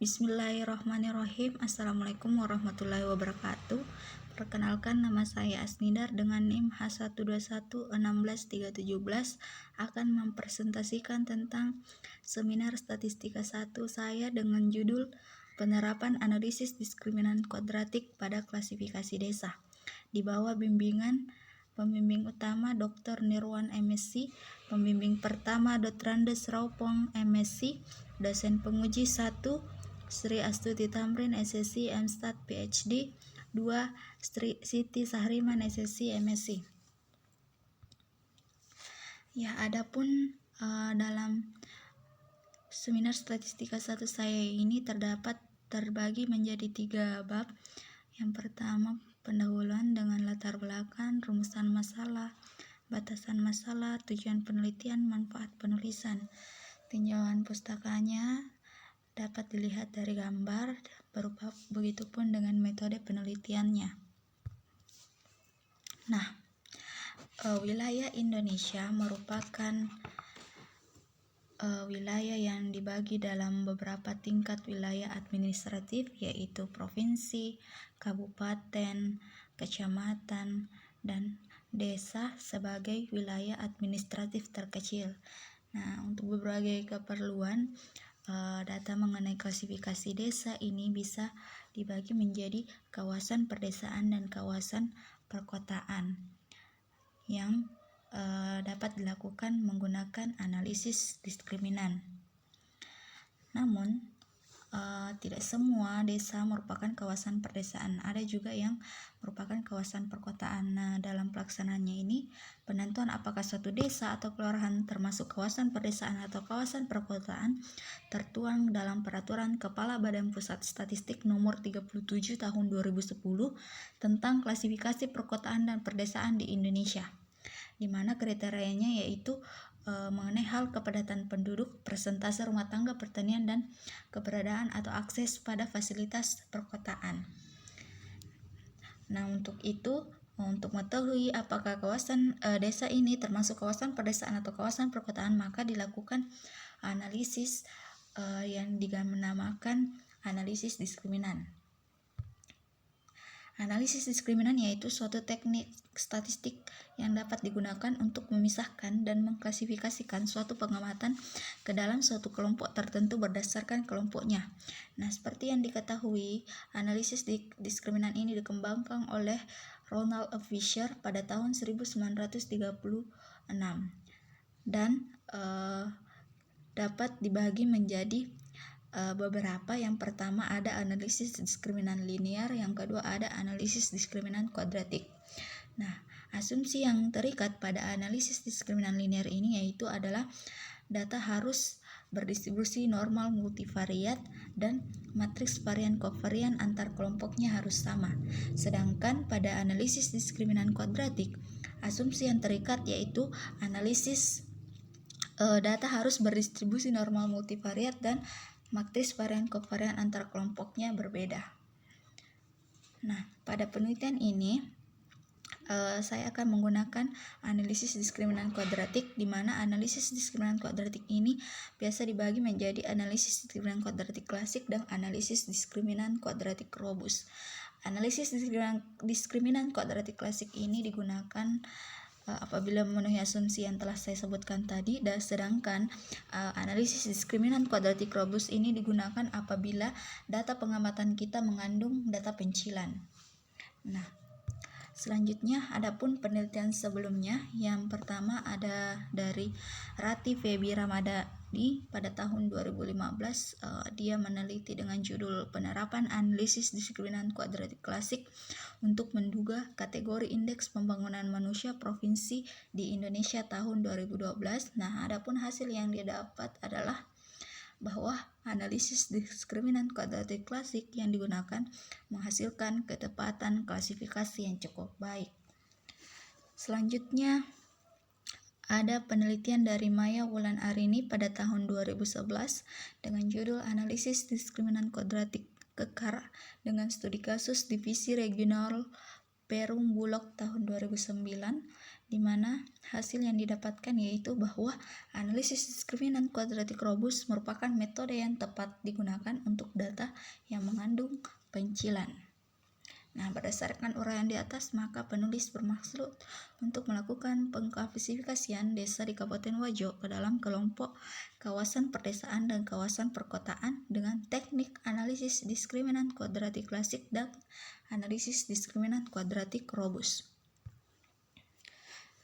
Bismillahirrahmanirrahim. Assalamualaikum warahmatullahi wabarakatuh. Perkenalkan, nama saya Asnidar dengan NIM H121161317 akan mempresentasikan tentang seminar statistika 1 saya dengan judul Penerapan Analisis Diskriminan Kuadratik pada Klasifikasi Desa, di bawah bimbingan pembimbing utama Dr. Nirwan MSc, pembimbing pertama Dr. Randes Raupong MSc, dosen penguji 1 Sri Astuti Tamrin SSc MStat PhD, 2 Siti Sahriman SSc MSc. Ya, adapun dalam seminar statistika 1 saya ini terbagi menjadi 3 bab. Yang pertama, pendahuluan dengan latar belakang, rumusan masalah, batasan masalah, tujuan penelitian, manfaat penulisan. Tinjauan pustakanya dapat dilihat dari gambar, begitupun dengan metode penelitiannya. Nah, wilayah Indonesia merupakan wilayah yang dibagi dalam beberapa tingkat wilayah administratif, yaitu provinsi, kabupaten, kecamatan, dan desa sebagai wilayah administratif terkecil. Nah, untuk berbagai keperluan, data mengenai klasifikasi desa ini bisa dibagi menjadi kawasan perdesaan dan kawasan perkotaan yang dapat dilakukan menggunakan analisis diskriminan. Namun, tidak semua desa merupakan kawasan perdesaan, ada juga yang merupakan kawasan perkotaan. Nah, dalam pelaksanaannya ini, penentuan apakah suatu desa atau kelurahan termasuk kawasan perdesaan atau kawasan perkotaan tertuang dalam Peraturan Kepala Badan Pusat Statistik Nomor 37 Tahun 2010 tentang klasifikasi perkotaan dan perdesaan di Indonesia, di mana kriterianya yaitu mengenai hal kepadatan penduduk, persentase rumah tangga, pertanian, dan keberadaan atau akses pada fasilitas perkotaan. Nah, untuk mengetahui apakah kawasan desa ini termasuk kawasan perdesaan atau kawasan perkotaan, maka dilakukan analisis yang dinamakan analisis diskriminan. Analisis diskriminan yaitu suatu teknik statistik yang dapat digunakan untuk memisahkan dan mengklasifikasikan suatu pengamatan ke dalam suatu kelompok tertentu berdasarkan kelompoknya. Nah, seperti yang diketahui, analisis diskriminan ini dikembangkan oleh Ronald F. Fisher pada tahun 1936 dan dapat dibagi menjadi beberapa. Yang pertama ada analisis diskriminan linear, yang kedua ada analisis diskriminan kuadratik. Nah, asumsi yang terikat pada analisis diskriminan linear ini yaitu adalah data harus berdistribusi normal multivariat dan matriks varian kovarian antar kelompoknya harus sama. Sedangkan pada analisis diskriminan kuadratik, asumsi yang terikat yaitu analisis data harus berdistribusi normal multivariat dan matriks varian kovarian antar kelompoknya berbeda. Nah, pada penelitian ini saya akan menggunakan analisis diskriminan kuadratik, di mana analisis diskriminan kuadratik ini biasa dibagi menjadi analisis diskriminan kuadratik klasik dan analisis diskriminan kuadratik robust. Analisis diskriminan kuadratik klasik ini digunakan apabila memenuhi asumsi yang telah saya sebutkan tadi, dan sedangkan analisis diskriminan kuadratik robust ini digunakan apabila data pengamatan kita mengandung data pencilan. Nah, selanjutnya adapun penelitian sebelumnya, yang pertama ada dari Rati Febi Ramadhani pada tahun 2015. Dia meneliti dengan judul Penerapan Analisis Diskriminan Kuadratik Klasik untuk menduga kategori Indeks Pembangunan Manusia Provinsi di Indonesia tahun 2012. Nah, adapun hasil yang dia dapat adalah bahwa analisis diskriminan kuadratik klasik yang digunakan menghasilkan ketepatan klasifikasi yang cukup baik. Selanjutnya ada penelitian dari Maya Wulan Arini pada tahun 2011 dengan judul Analisis Diskriminan Kuadratik Kekar dengan studi kasus Divisi Regional Perum Bulog tahun 2009. di mana hasil yang didapatkan yaitu bahwa analisis diskriminan kuadratik robust merupakan metode yang tepat digunakan untuk data yang mengandung pencilan. Nah, berdasarkan uraian di atas, maka penulis bermaksud untuk melakukan pengklasifikasian desa di Kabupaten Wajo ke dalam kelompok kawasan perdesaan dan kawasan perkotaan dengan teknik analisis diskriminan kuadratik klasik dan analisis diskriminan kuadratik robust.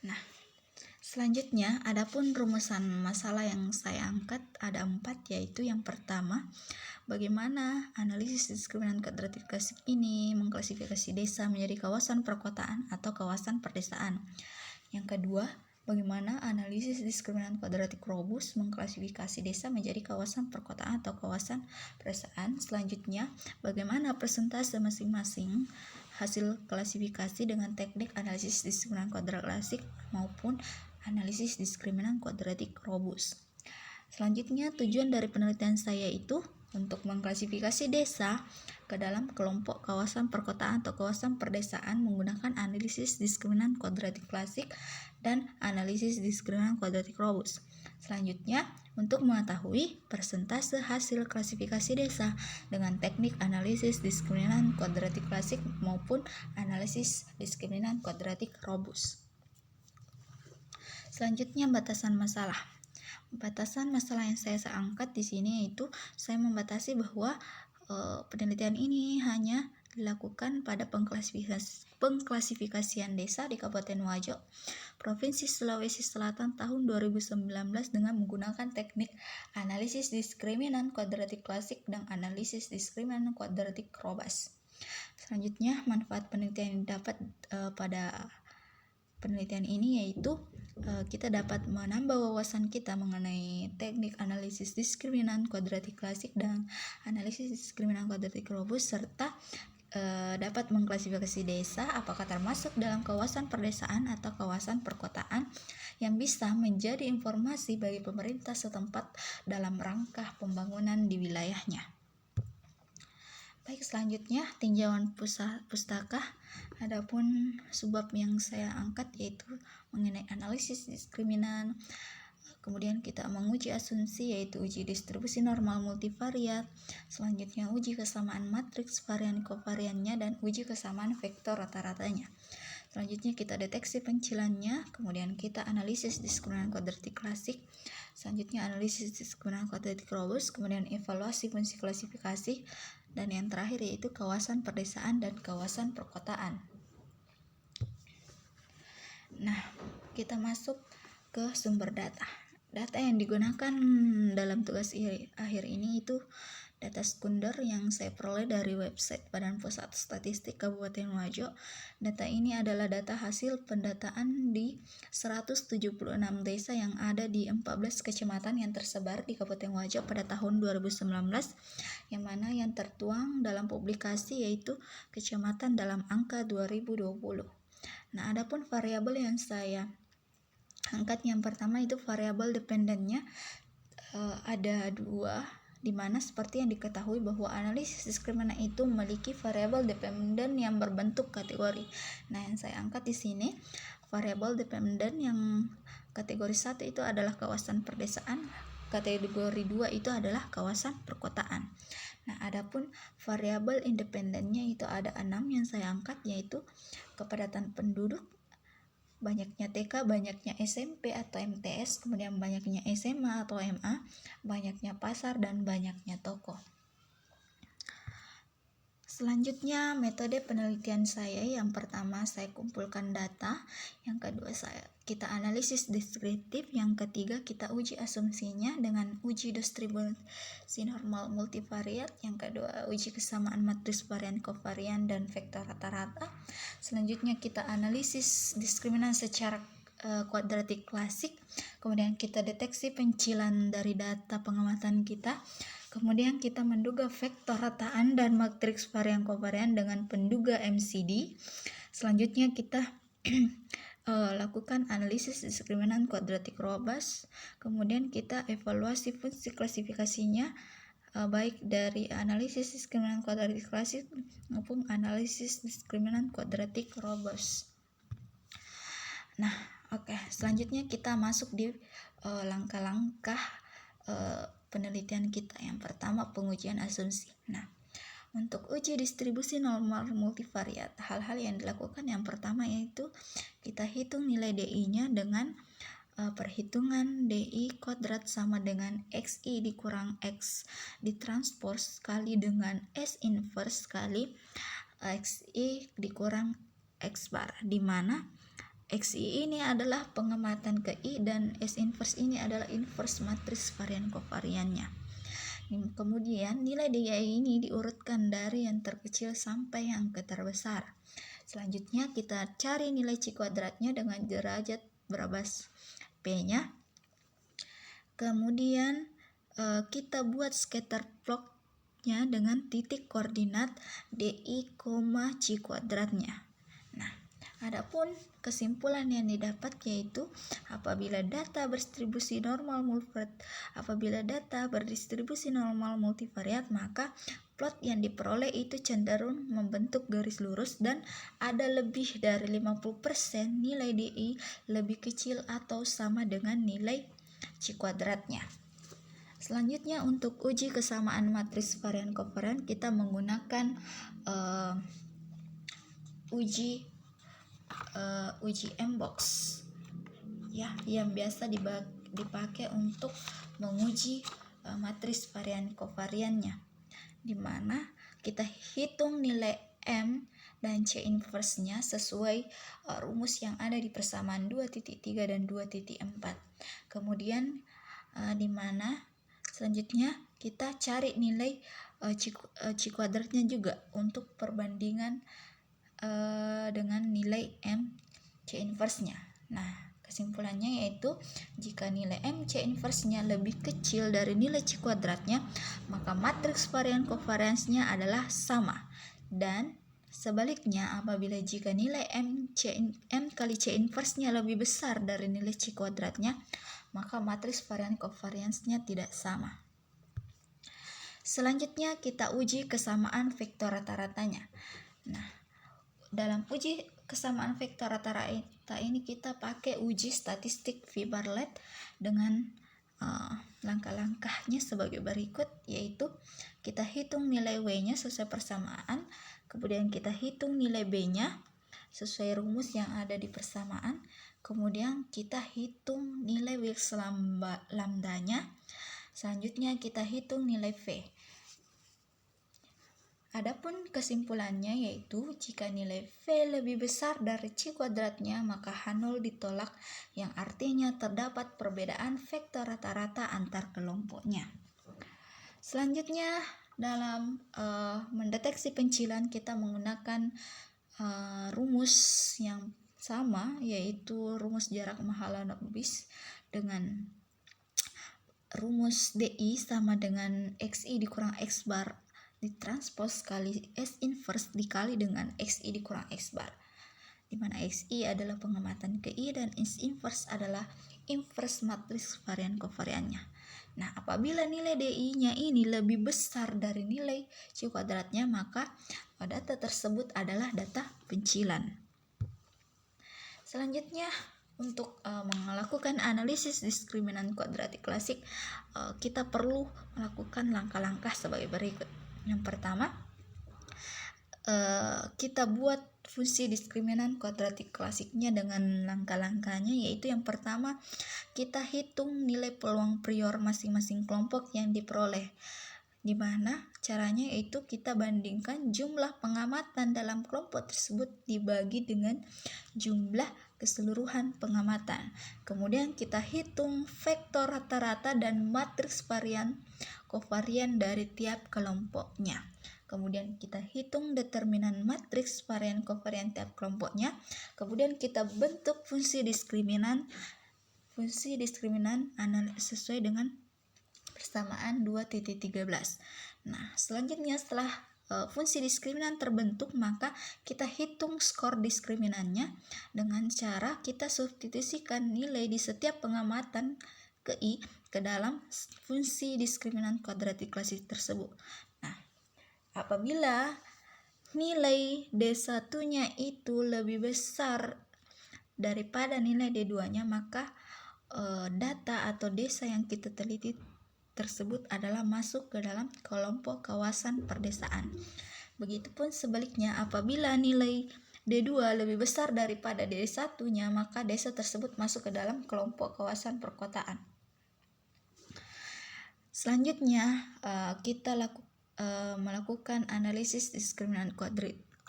Nah, selanjutnya adapun rumusan masalah yang saya angkat ada 4, yaitu yang pertama, bagaimana analisis diskriminan kuadratik klasik ini mengklasifikasi desa menjadi kawasan perkotaan atau kawasan perdesaan. Yang kedua, bagaimana analisis diskriminan kuadratik robust mengklasifikasi desa menjadi kawasan perkotaan atau kawasan perdesaan. Selanjutnya, bagaimana persentase masing-masing hasil klasifikasi dengan teknik analisis diskriminan kuadratik klasik maupun analisis diskriminan kuadratik robust. Selanjutnya, tujuan dari penelitian saya itu untuk mengklasifikasi desa ke dalam kelompok kawasan perkotaan atau kawasan perdesaan menggunakan analisis diskriminan kuadratik klasik dan analisis diskriminan kuadratik robust. Selanjutnya, untuk mengetahui persentase hasil klasifikasi desa dengan teknik analisis diskriminan kuadratik klasik maupun analisis diskriminan kuadratik robust. Selanjutnya, batasan masalah. Batasan masalah yang saya angkat di sini yaitu saya membatasi bahwa penelitian ini hanya dilakukan pada pengklasifikasian desa di Kabupaten Wajo, Provinsi Sulawesi Selatan tahun 2019 dengan menggunakan teknik analisis diskriminan kuadratik klasik dan analisis diskriminan kuadratik robust. Selanjutnya, manfaat penelitian yang dapat pada penelitian ini yaitu kita dapat menambah wawasan kita mengenai teknik analisis diskriminan kuadratik klasik dan analisis diskriminan kuadratik robust, serta dapat mengklasifikasi desa apakah termasuk dalam kawasan perdesaan atau kawasan perkotaan yang bisa menjadi informasi bagi pemerintah setempat dalam rangka pembangunan di wilayahnya. Baik, selanjutnya tinjauan pustaka. Adapun subbab yang saya angkat yaitu mengenai analisis diskriminan. Kemudian kita menguji asumsi yaitu uji distribusi normal multivariat. Selanjutnya uji kesamaan matriks varian kovariannya dan uji kesamaan vektor rata-ratanya. Selanjutnya kita deteksi pencilannya, kemudian kita analisis diskriminan kuadratik klasik. Selanjutnya analisis diskriminan kuadratik robust, kemudian evaluasi fungsi klasifikasi, dan yang terakhir yaitu kawasan perdesaan dan kawasan perkotaan. Nah, kita masuk ke sumber data. Data yang digunakan dalam tugas akhir ini itu data sekunder yang saya peroleh dari website Badan Pusat Statistik Kabupaten Wajo. Data ini adalah data hasil pendataan di 176 desa yang ada di 14 kecamatan yang tersebar di Kabupaten Wajo pada tahun 2019, yang mana yang tertuang dalam publikasi yaitu kecamatan dalam angka 2020. Nah, adapun variabel yang saya angkat yang pertama itu variabel dependennya ada 2, di mana seperti yang diketahui bahwa analisis diskriminan itu memiliki variabel dependen yang berbentuk kategori. Nah, yang saya angkat di sini variabel dependen yang kategori 1 itu adalah kawasan perdesaan, kategori 2 itu adalah kawasan perkotaan. Nah, adapun variabel independennya itu ada 6 yang saya angkat, yaitu kepadatan penduduk, banyaknya TK, banyaknya SMP atau MTS, kemudian banyaknya SMA atau MA, banyaknya pasar, dan banyaknya toko. Selanjutnya, metode penelitian saya yang pertama saya kumpulkan data, yang kedua kita analisis deskriptif, yang ketiga kita uji asumsinya dengan uji distribusi normal multivariat, yang kedua uji kesamaan matriks varian kovarian dan vektor rata-rata. Selanjutnya kita analisis diskriminan secara kuadratik klasik, kemudian kita deteksi pencilan dari data pengamatan kita. Kemudian kita menduga vektor rataan dan matriks varian kovarian dengan penduga MCD. Selanjutnya kita lakukan analisis diskriminan kuadratik robust. Kemudian kita evaluasi fungsi klasifikasinya baik dari analisis diskriminan kuadratik klasik maupun analisis diskriminan kuadratik robust. Nah, oke. Selanjutnya kita masuk di langkah-langkah penelitian kita. Yang pertama, pengujian asumsi. Nah, untuk uji distribusi normal multivariat, hal-hal yang dilakukan yang pertama yaitu kita hitung nilai DI-nya dengan perhitungan DI kuadrat sama dengan XI dikurang X ditranspos kali dengan S inverse kali XI dikurang X bar, di mana XI ini adalah pengamatan ke I dan S inverse ini adalah inverse matriks varian kovariannya. Kemudian nilai DI ini diurutkan dari yang terkecil sampai yang terbesar. Selanjutnya kita cari nilai C kuadratnya dengan derajat berabas P-nya. Kemudian kita buat scatter plot-nya dengan titik koordinat DI, C kuadratnya. Nah, adapun kesimpulan yang didapat yaitu apabila data berdistribusi normal multivariat, maka plot yang diperoleh itu cenderung membentuk garis lurus dan ada lebih dari 50% nilai DI lebih kecil atau sama dengan nilai C kuadratnya. Selanjutnya untuk uji kesamaan matriks varian kovarian kita menggunakan uji M-box ya, yang biasa dipakai untuk menguji matriks varian kovariannya, di mana kita hitung nilai M dan C inverse-nya sesuai rumus yang ada di persamaan 2.3 dan 2.4. Kemudian di mana selanjutnya kita cari nilai C kuadratnya juga untuk perbandingan dengan nilai M C inverse-nya. Nah, kesimpulannya yaitu jika nilai M C inverse-nya lebih kecil dari nilai C kuadratnya, maka matriks varian kovariansnya adalah sama. Dan sebaliknya, apabila jika nilai M kali C inverse-nya lebih besar dari nilai C kuadratnya, maka matriks varian kovariansnya tidak sama. Selanjutnya kita uji kesamaan vektor rata-ratanya. Nah, dalam uji kesamaan vektor rata-rata ini kita pakai uji statistik V-Bartlett dengan langkah-langkahnya sebagai berikut, yaitu kita hitung nilai W-nya sesuai persamaan, kemudian kita hitung nilai B-nya sesuai rumus yang ada di persamaan, kemudian kita hitung nilai Wilks lambda-nya, selanjutnya kita hitung nilai V. Adapun kesimpulannya yaitu jika nilai V lebih besar dari C kuadratnya, maka H0 ditolak, yang artinya terdapat perbedaan vektor rata-rata antar kelompoknya. Selanjutnya dalam mendeteksi pencilan kita menggunakan rumus yang sama, yaitu rumus jarak Mahalanobis dengan rumus DI sama dengan XI dikurang X bar ditranspos kali S inverse dikali dengan XI dikurang X bar, di mana XI adalah pengamatan ke I dan S inverse adalah inverse matriks varian kovariannya. Nah, apabila nilai DI-nya ini lebih besar dari nilai C kuadratnya, maka data tersebut adalah data pencilan. Selanjutnya, untuk melakukan analisis diskriminan kuadratik klasik, kita perlu melakukan langkah-langkah sebagai berikut. Yang pertama, kita buat fungsi diskriminan kuadratik klasiknya dengan langkah-langkahnya, yaitu yang pertama kita hitung nilai peluang prior masing-masing kelompok yang diperoleh, di mana caranya yaitu kita bandingkan jumlah pengamatan dalam kelompok tersebut dibagi dengan jumlah keseluruhan pengamatan. Kemudian kita hitung vektor rata-rata dan matriks varian kovarian dari tiap kelompoknya. Kemudian kita hitung determinan matriks varian kovarian tiap kelompoknya. Kemudian kita bentuk fungsi diskriminan sesuai dengan persamaan 2.13. Nah, selanjutnya setelah fungsi diskriminan terbentuk, maka kita hitung skor diskriminannya dengan cara kita substitusikan nilai di setiap pengamatan ke I ke dalam fungsi diskriminan kuadratik klasik tersebut. Nah, apabila nilai D1-nya itu lebih besar daripada nilai D2-nya, maka data atau desa yang kita teliti tersebut adalah masuk ke dalam kelompok kawasan perdesaan. Begitupun sebaliknya, apabila nilai D2 lebih besar daripada D1-nya, maka desa tersebut masuk ke dalam kelompok kawasan perkotaan. Selanjutnya kita melakukan analisis diskriminan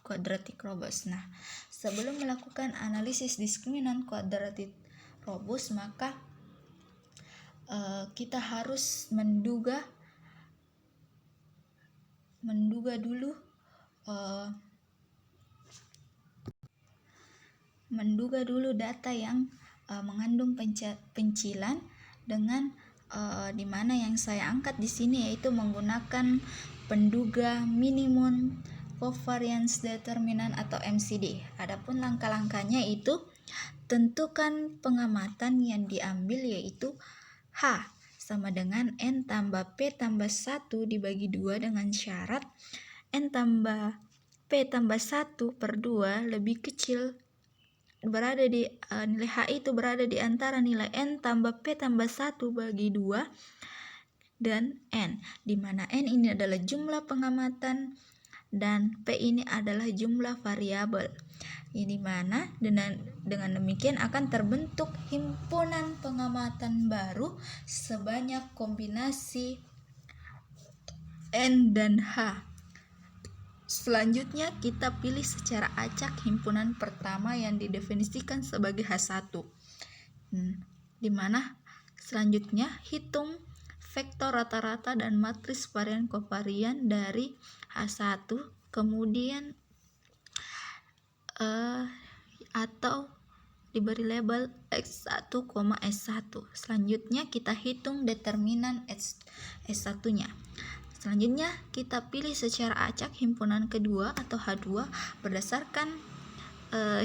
quadratic robust. Nah, sebelum melakukan analisis diskriminan quadratic robust, maka kita harus menduga dulu data yang mengandung pencilan dengan di mana yang saya angkat di sini yaitu menggunakan penduga minimum covariance determinant atau MCD. Adapun langkah-langkahnya itu tentukan pengamatan yang diambil yaitu H sama dengan N tambah P tambah 1 dibagi 2 dengan syarat N tambah P tambah 1 per 2 lebih kecil berada di nilai H itu berada di antara nilai N tambah P tambah 1 bagi 2 dan N, di mana N ini adalah jumlah pengamatan dan P ini adalah jumlah variabel. Ini mana dengan demikian akan terbentuk himpunan pengamatan baru sebanyak kombinasi N dan H. Selanjutnya kita pilih secara acak himpunan pertama yang didefinisikan sebagai H1. Di mana selanjutnya hitung vektor rata-rata dan matriks varian kovarian dari H1, kemudian atau diberi label X1, S1. Selanjutnya kita hitung determinan S1-nya. Selanjutnya kita pilih secara acak himpunan kedua atau H2 berdasarkan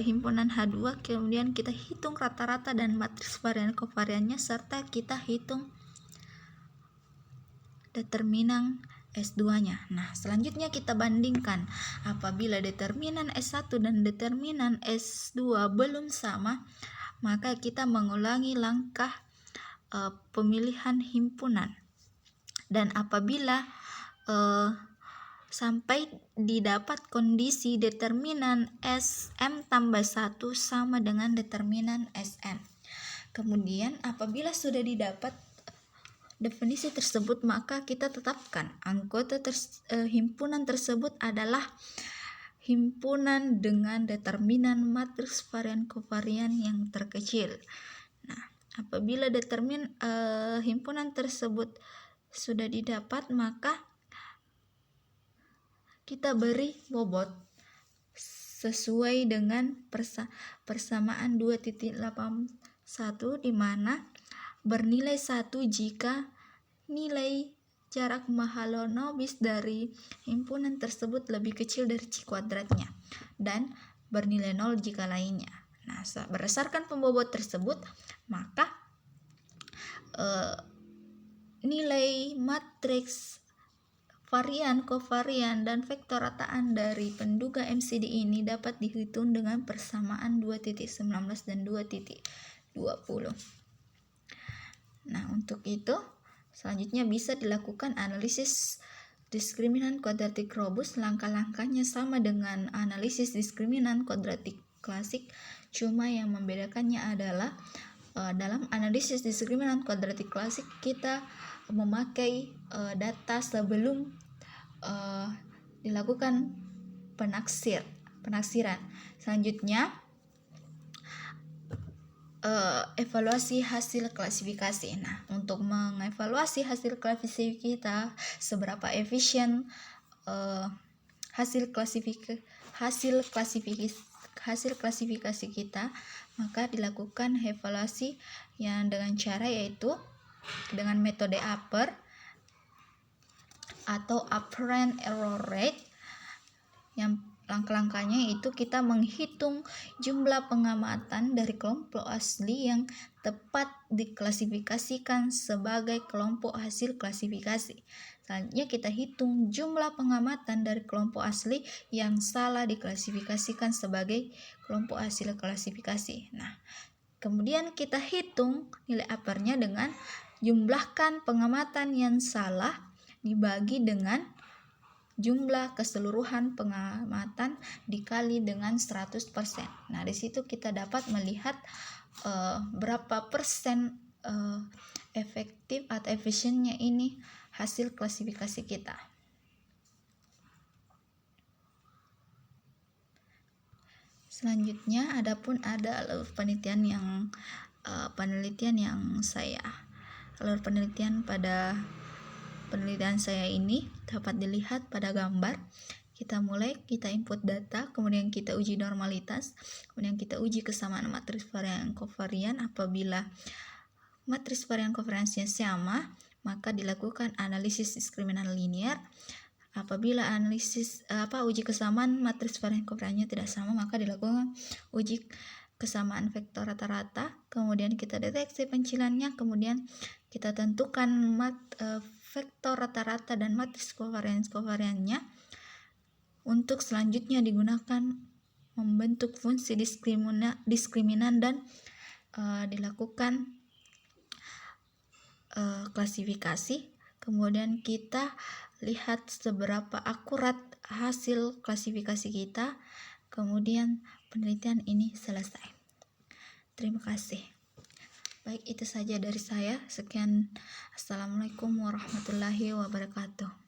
himpunan H2, kemudian kita hitung rata-rata dan matriks varian kovariannya serta kita hitung determinan S2-nya. Nah, selanjutnya kita bandingkan. Apabila determinan S1 dan determinan S2 belum sama, maka kita mengulangi langkah pemilihan himpunan. Dan apabila sampai didapat kondisi determinan SM tambah 1 sama dengan determinan SN. Kemudian apabila sudah didapat definisi tersebut, maka kita tetapkan anggota himpunan tersebut adalah himpunan dengan determinan matriks varian kovarian yang terkecil. Nah, apabila himpunan tersebut sudah didapat, maka kita beri bobot sesuai dengan persamaan 2.81 di mana bernilai 1 jika nilai jarak Mahalanobis dari himpunan tersebut lebih kecil dari C kuadratnya dan bernilai 0 jika lainnya. Nah, berdasarkan pembobot tersebut, maka nilai matriks varian, kovarian, dan vektor rataan dari penduga MCD ini dapat dihitung dengan persamaan 2.19 dan 2.20. Nah, untuk itu selanjutnya bisa dilakukan analisis diskriminan quadratic robust. Langkah-langkahnya sama dengan analisis diskriminan quadratic klasik, cuma yang membedakannya adalah dalam analisis diskriminan quadratic klasik kita memakai data sebelum dilakukan penaksiran. Selanjutnya evaluasi hasil klasifikasi. Nah, untuk mengevaluasi hasil klasifikasi kita seberapa efisien hasil klasifikasi kita, maka dilakukan evaluasi yang dengan cara yaitu dengan metode upper atau apparent error rate. Langkah-langkahnya itu kita menghitung jumlah pengamatan dari kelompok asli yang tepat diklasifikasikan sebagai kelompok hasil klasifikasi. Selanjutnya kita hitung jumlah pengamatan dari kelompok asli yang salah diklasifikasikan sebagai kelompok hasil klasifikasi. Nah, kemudian kita hitung nilai uppernya dengan jumlahkan pengamatan yang salah dibagi dengan jumlah keseluruhan pengamatan dikali dengan 100%. Nah, di situ kita dapat melihat berapa persen efektif atau efisiennya ini hasil klasifikasi kita. Selanjutnya, adapun ada alur penelitian pada penelitian saya ini dapat dilihat pada gambar. Kita input data, kemudian kita uji normalitas, kemudian kita uji kesamaan matriks varian kovarian. Apabila matriks varian kovariansinya sama, maka dilakukan analisis diskriminan linear. Apabila uji kesamaan matriks varian kovariannya tidak sama, maka dilakukan uji kesamaan vektor rata-rata. Kemudian kita deteksi pencilannya, kemudian kita tentukan vektor rata-rata dan matriks kovariannya untuk selanjutnya digunakan membentuk fungsi diskriminan dan dilakukan klasifikasi. Kemudian kita lihat seberapa akurat hasil klasifikasi kita, kemudian penelitian ini selesai. Terima kasih. Baik, itu saja dari saya. Sekian. Assalamualaikum warahmatullahi wabarakatuh.